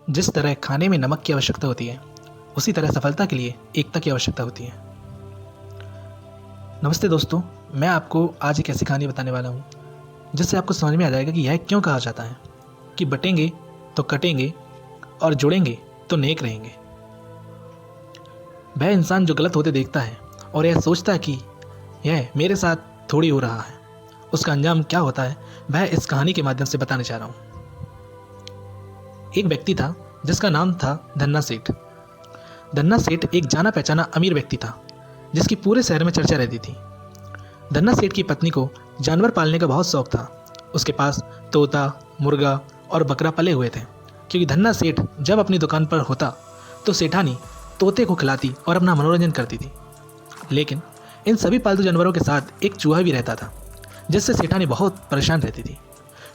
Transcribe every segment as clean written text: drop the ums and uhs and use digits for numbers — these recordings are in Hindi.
जिस तरह खाने में नमक की आवश्यकता होती है, उसी तरह सफलता के लिए एकता की आवश्यकता होती है। नमस्ते दोस्तों, मैं आपको आज एक ऐसी कहानी बताने वाला हूँ जिससे आपको समझ में आ जाएगा कि यह क्यों कहा जाता है कि बटेंगे तो कटेंगे और जुड़ेंगे तो नेक रहेंगे। वह इंसान जो गलत होते देखता है और यह सोचता है कि यह मेरे साथ थोड़ी हो रहा है, उसका अंजाम क्या होता है वह इस कहानी के माध्यम से बताने चाह रहा हूँ। एक व्यक्ति था जिसका नाम था धन्ना सेठ। धन्ना सेठ एक जाना पहचाना अमीर व्यक्ति था जिसकी पूरे शहर में चर्चा रहती थी। धन्ना सेठ की पत्नी को जानवर पालने का बहुत शौक था। उसके पास तोता, मुर्गा और बकरा पले हुए थे, क्योंकि धन्ना सेठ जब अपनी दुकान पर होता तो सेठानी तोते को खिलाती और अपना मनोरंजन करती थी। लेकिन इन सभी पालतू जानवरों के साथ एक चूहा भी रहता था, जिससे सेठानी बहुत परेशान रहती थी,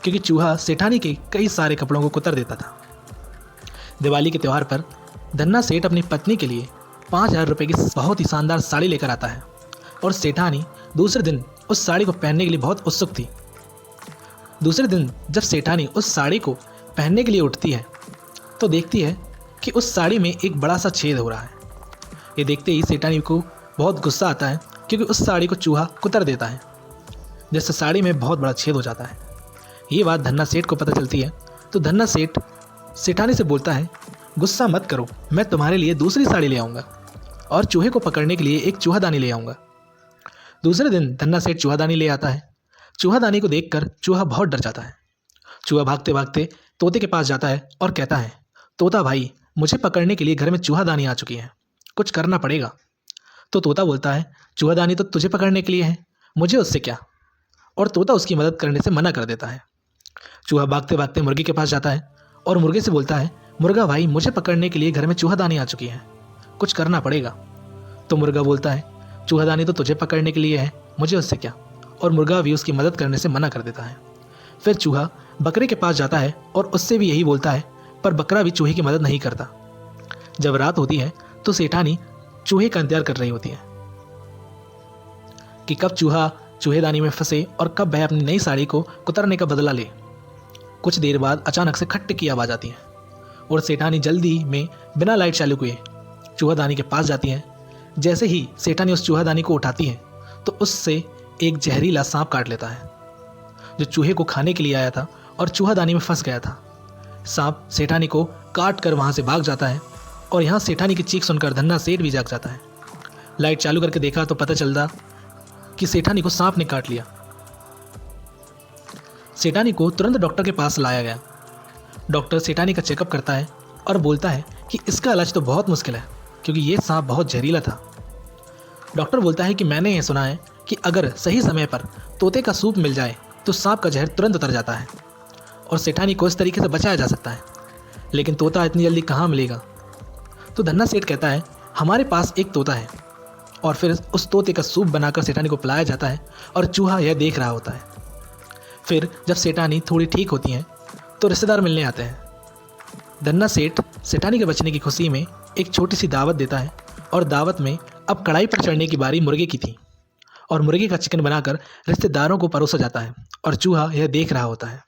क्योंकि चूहा सेठानी के कई सारे कपड़ों को कुतर देता था। दिवाली के त्यौहार पर धन्ना सेठ अपनी पत्नी के लिए 5,000 रुपये की बहुत ही शानदार साड़ी लेकर आता है और सेठानी दूसरे दिन उस साड़ी को पहनने के लिए बहुत उत्सुक थी। दूसरे दिन जब सेठानी उस साड़ी को पहनने के लिए उठती है तो देखती है कि उस साड़ी में एक बड़ा सा छेद हो रहा है। ये देखते ही सेठानी को बहुत गुस्सा आता है, क्योंकि उस साड़ी को चूहा कुतर देता है, जिससे साड़ी में बहुत बड़ा छेद हो जाता है। ये बात धन्ना सेठ को पता चलती है तो धन्ना सेठ सेठानी से बोलता है, गुस्सा मत करो, मैं तुम्हारे लिए दूसरी साड़ी ले आऊँगा और चूहे को पकड़ने के लिए एक चूहादानी ले आऊँगा। दूसरे दिन धन्ना सेठ चूहादानी ले आता है। चूहादानी को देखकर चूहा बहुत डर जाता है। चूहा भागते भागते तोते के पास जाता है और कहता है, तोता भाई, मुझे पकड़ने के लिए घर में चूहादानी आ चुकी है, कुछ करना पड़ेगा। तो तोता बोलता है, चूहादानी तो तुझे पकड़ने के लिए है, मुझे उससे क्या। और तोता उसकी मदद करने से मना कर देता है। चूहा भागते भागते मुर्गे के पास जाता है और मुर्गे से बोलता है, मुर्गा भाई, मुझे पकड़ने के लिए घर में चूहादानी आ चुकी है, कुछ करना पड़ेगा। तो मुर्गा बोलता है, चूहादानी तो तुझे पकड़ने के लिए है, मुझे उससे क्या। और मुर्गा भी उसकी मदद करने से मना कर देता है। फिर चूहा बकरे के पास जाता है और उससे भी यही बोलता है, पर बकरा भी चूहे की मदद नहीं करता। जब रात होती है तो सेठानी चूहे का इंतजार कर रही होती है कि कब चूहा चूहेदानी में फंसे और कब वह अपनी नई साड़ी को कुतरने का बदला ले। कुछ देर बाद अचानक से खट्ट की आवाज़ आती है और सेठानी जल्दी में बिना लाइट चालू किए चूहादानी के पास जाती है। जैसे ही सेठानी उस चूहादानी को उठाती है तो उससे एक जहरीला सांप काट लेता है, जो चूहे को खाने के लिए आया था और चूहादानी में फंस गया था। सांप सेठानी को काट कर वहाँ से भाग जाता है और यहाँ सेठानी की चीख सुनकर धन्ना सेठ भी जाग जाता है। लाइट चालू करके देखा तो पता चलता कि सेठानी को सांप ने काट लिया। सेठानी को तुरंत डॉक्टर के पास लाया गया। डॉक्टर सेठानी का चेकअप करता है और बोलता है कि इसका इलाज तो बहुत मुश्किल है, क्योंकि ये सांप बहुत जहरीला था। डॉक्टर बोलता है कि मैंने ये सुना है कि अगर सही समय पर तोते का सूप मिल जाए तो सांप का जहर तुरंत उतर जाता है और सेठानी को इस तरीके से बचाया जा सकता है, लेकिन तोता इतनी जल्दी कहाँ मिलेगा। तो धन्ना सेठ कहता है, हमारे पास एक तोता है। और फिर उस तोते का सूप बनाकर सेठानी को पिलाया जाता है और चूहा यह देख रहा होता है। फिर जब सेठानी थोड़ी ठीक होती हैं तो रिश्तेदार मिलने आते हैं। धन्ना सेठ सेठानी के बचने की खुशी में एक छोटी सी दावत देता है और दावत में अब कढ़ाई पर चढ़ने की बारी मुर्गे की थी और मुर्गे का चिकन बनाकर रिश्तेदारों को परोसा जाता है और चूहा यह देख रहा होता है।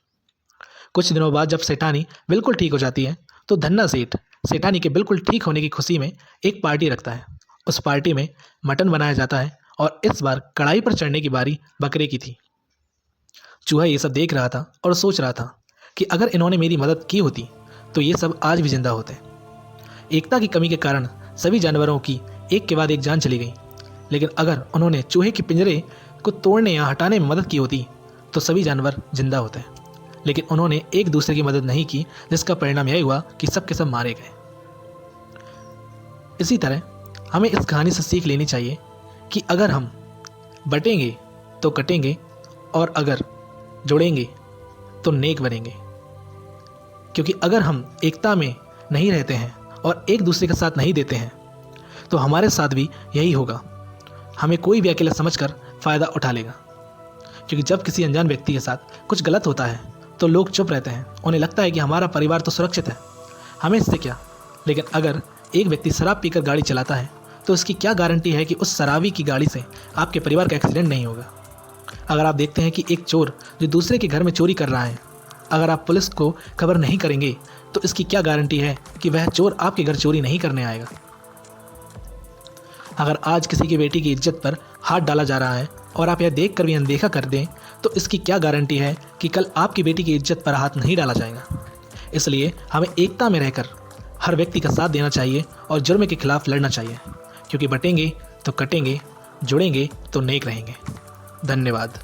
कुछ दिनों बाद जब सेठानी बिल्कुल ठीक हो जाती है तो धन्ना सेठ सेठानी के बिल्कुल ठीक होने की खुशी में एक पार्टी रखता है। उस पार्टी में मटन बनाया जाता है और इस बार कढ़ाई पर चढ़ने की बारी बकरे की थी। चूहा ये सब देख रहा था और सोच रहा था कि अगर इन्होंने मेरी मदद की होती तो ये सब आज भी जिंदा होते। एकता की कमी के कारण सभी जानवरों की एक के बाद एक जान चली गई, लेकिन अगर उन्होंने चूहे के पिंजरे को तोड़ने या हटाने में मदद की होती तो सभी जानवर जिंदा होते। लेकिन उन्होंने एक दूसरे की मदद नहीं की, जिसका परिणाम यही हुआ कि सब के सब मारे गए। इसी तरह हमें इस कहानी से सीख लेनी चाहिए कि अगर हम बटेंगे तो कटेंगे और अगर जुड़ेंगे तो नेक बनेंगे। क्योंकि अगर हम एकता में नहीं रहते हैं और एक दूसरे के साथ नहीं देते हैं तो हमारे साथ भी यही होगा। हमें कोई भी अकेला समझकर फ़ायदा उठा लेगा। क्योंकि जब किसी अनजान व्यक्ति के साथ कुछ गलत होता है तो लोग चुप रहते हैं। उन्हें लगता है कि हमारा परिवार तो सुरक्षित है, हमें इससे क्या। लेकिन अगर एक व्यक्ति शराब पीकर गाड़ी चलाता है तो उसकी क्या गारंटी है कि उस शराबी की गाड़ी से आपके परिवार का एक्सीडेंट नहीं होगा। अगर आप देखते हैं कि एक चोर जो दूसरे के घर में चोरी कर रहा है, अगर आप पुलिस को खबर नहीं करेंगे तो इसकी क्या गारंटी है कि वह चोर आपके घर चोरी नहीं करने आएगा। अगर आज किसी की बेटी की इज्जत पर हाथ डाला जा रहा है और आप यह देख कर भी अनदेखा कर दें, तो इसकी क्या गारंटी है कि कल आपकी बेटी की इज्जत पर हाथ नहीं डाला जाएगा। इसलिए हमें एकता में रहकर हर व्यक्ति का साथ देना चाहिए और जुर्म के खिलाफ लड़ना चाहिए, क्योंकि बटेंगे तो कटेंगे, जुड़ेंगे तो नेक रहेंगे। धन्यवाद।